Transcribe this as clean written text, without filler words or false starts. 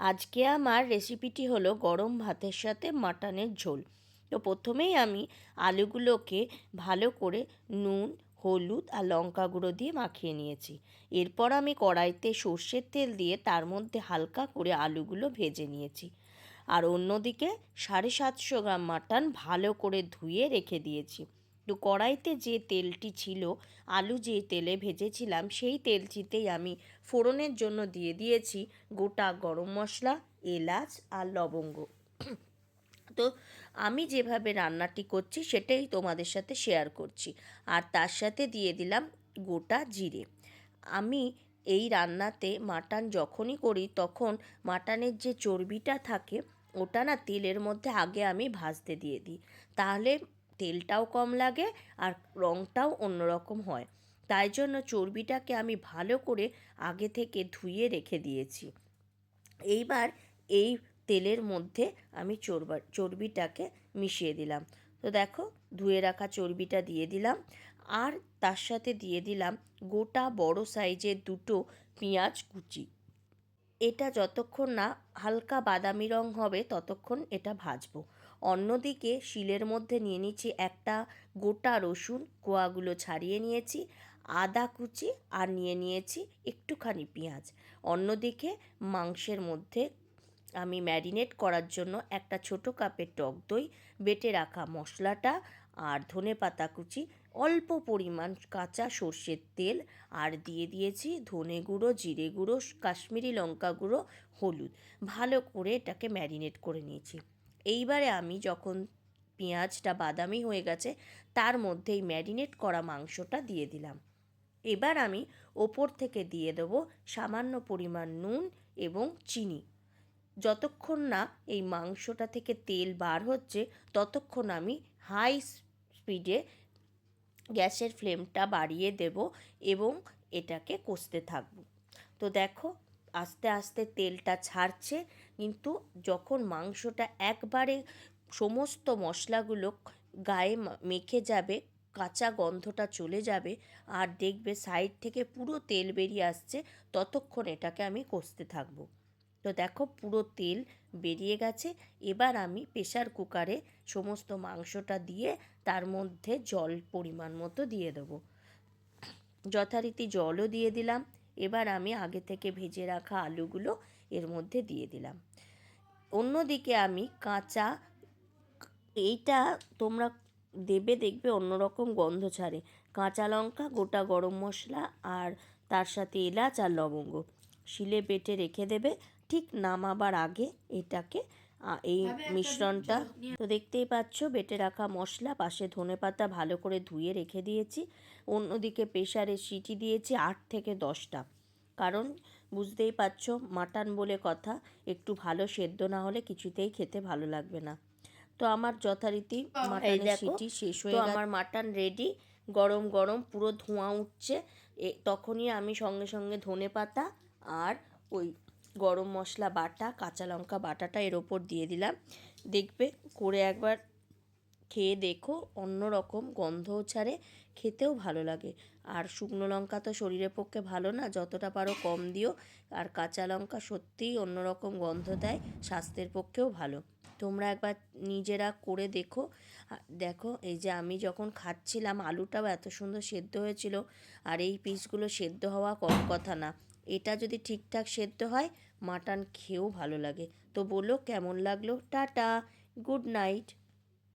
আজকে আমার রেসিপিটি হলো গরম ভাতের সাথে মাটনের ঝোল। তো প্রথমেই আমি আলুগুলোকে ভালো করে নুন, হলুদ আর লঙ্কা গুঁড়ো দিয়ে মাখিয়ে নিয়েছি। এরপর আমি কড়াইতে সর্ষের তেল দিয়ে তার মধ্যে হালকা করে আলুগুলো ভেজে নিয়েছি। আর অন্যদিকে 750 গ্রাম মাটন ভালো করে ধুয়ে রেখে দিয়েছি। তো কড়াইতে যে তেলটি ছিল, আলু যে তেলে ভেজেছিলাম সেই তেলটিতেই আমি ফোড়নের জন্য দিয়ে দিয়েছি গোটা গরম মশলা, এলাচ আর লবঙ্গ। তো আমি যেভাবে রান্নাটি করছি সেটাই তোমাদের সাথে শেয়ার করছি। আর তার সাথে দিয়ে দিলাম গোটা জিরে। আমি এই রান্নাতে মাটন যখনই করি তখন মাটনের যে চর্বিটা থাকে ওটা না তেলের মধ্যে আগে আমি ভাজতে দিয়ে দিই, তাহলে তেলটাও কম লাগে আর রঙটাও অন্যরকম হয়। তাই জন্য চর্বিটাকে আমি ভালো করে আগে থেকে ধুয়ে রেখে দিয়েছি। এইবার এই তেলের মধ্যে আমি চর্বিটাকে মিশিয়ে দিলাম। তো দেখো, ধুয়ে রাখা চর্বিটা দিয়ে দিলাম। আর তার সাথে দিয়ে দিলাম গোটা বড় সাইজের দুটো পেঁয়াজ কুচি। এটা যতক্ষণ না হালকা বাদামি রং হবে ততক্ষণ এটা ভাজবো। অন্যদিকে শিলের মধ্যে নিয়ে নিচ্ছি একটা গোটা রসুন, কোয়াগুলো ছাড়িয়ে নিয়েছি, আদা কুচি, আর নিয়ে নিয়েছি একটুখানি পেঁয়াজ। অন্যদিকে মাংসের মধ্যে আমি ম্যারিনেট করার জন্য একটা ছোটো কাপের টক দই, বেটে রাখা মশলাটা, আর ধনেপাতা কুচি, অল্প পরিমাণ কাঁচা সর্ষের তেল, আর দিয়ে দিয়েছি ধনে গুঁড়ো, জিরে গুঁড়ো, কাশ্মীরি লঙ্কা গুঁড়ো, হলুদ। ভালো করে এটাকে ম্যারিনেট করে নিয়েছি। এইবারে আমি যখন পেঁয়াজটা বাদামি হয়ে গেছে তার মধ্যেই ম্যারিনেট করা মাংসটা দিয়ে দিলাম। এবার আমি ওপর থেকে দিয়ে দেবো সামান্য পরিমাণ নুন এবং চিনি। যতক্ষণ না এই মাংসটা থেকে তেল বার হচ্ছে ততক্ষণ আমি হাই স্পিডে গ্যাসের ফ্লেমটা বাড়িয়ে দেব এবং এটাকে কষতে থাকবো। তো দেখো, আস্তে আস্তে তেলটা ছাড়ছে, কিন্তু যখন মাংসটা একবারে সমস্ত মশলাগুলো গায়ে মেখে যাবে, কাঁচা গন্ধটা চলে যাবে, আর দেখবে সাইড থেকে পুরো তেল বেরিয়ে আসছে, ততক্ষণ এটাকে আমি কষতে থাকবো। তো দেখো, পুরো তেল বেরিয়ে গেছে। এবার আমি প্রেসার কুকারে সমস্ত মাংসটা দিয়ে তার মধ্যে জল পরিমাণ মতো দিয়ে দেবো। যথারীতি জলও দিয়ে দিলাম। এবার আমি আগে থেকে ভেজে রাখা আলুগুলো এর মধ্যে দিয়ে দিলাম। অন্যদিকে আমি কাঁচা, এইটা তোমরা দেবে, দেখবে অন্যরকম গন্ধ ছাড়ে, কাঁচা লঙ্কা, গোটা গরম মশলা, আর তার সাথে এলাচ আর লবঙ্গ শিলে বেটে রেখে দেবে ঠিক নামাবার আগে এটাকে। এই মিশ্রণটা তো দেখতেই পাচ্ছ, বেটে রাখা মশলা, পাশে ধনেপাতা ভালো করে ধুয়ে রেখে দিয়েছি। অন্যদিকে প্রেসারে সিটি দিয়েছি 8 থেকে 10টা, কারণ বুঝতেই পারছো মাটন বলে কথা, একটু ভালো সেদ্ধ না হলে কিছুতেই খেতে ভালো লাগবে না। তো আমার যথারীতি মাটনের সিটি শেষ হয়ে গেছে, আমার মাটন রেডি। গরম গরম পুরো ধোঁয়া উঠছে। তখনই আমি সঙ্গে সঙ্গে ধনেপাতা আর ওই গরম মশলা বাটা, কাঁচা লঙ্কা বাটাটা এর ওপর দিয়ে দিলাম। দেখবে করে একবার খেয়ে দেখো, অন্যরকম গন্ধও ছাড়ে, খেতেও ভালো লাগে। আর শুকনো লঙ্কা তো শরীরের পক্ষে ভালো না, যতটা পারো কম দিও। আর কাঁচা লঙ্কা সত্যিই অন্যরকম গন্ধ দেয়, স্বাস্থ্যের পক্ষেও ভালো। তোমরা একবার নিজেরা করে দেখো। দেখো, এই যে আমি যখন খাচ্ছিলাম আলুটাও এত সুন্দর সেদ্ধ হয়েছিল, আর এই পিসগুলো সেদ্ধ হওয়া কম কথা না। এটা যদি ঠিকঠাক সেদ্ধ হয় মাটন খেয়েও ভালো লাগে। তো বলো কেমন লাগলো। Tata, good night.